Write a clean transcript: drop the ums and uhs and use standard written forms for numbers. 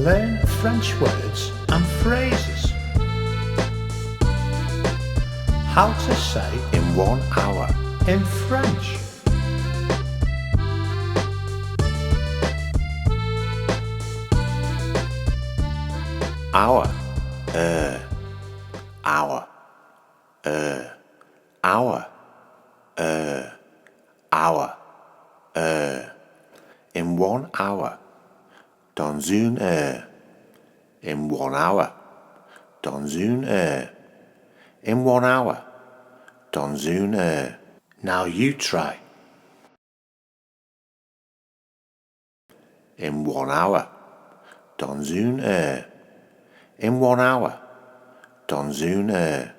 Learn French words and phrases. How to say in 1 hour. in French. Hour, hour, hour, hour, in 1 hour. Dans une heure, in 1 hour. Dans une heure, in 1 hour. Dans une heure. Now you try. In 1 hour. Dans une heure, in 1 hour. Dans une heure.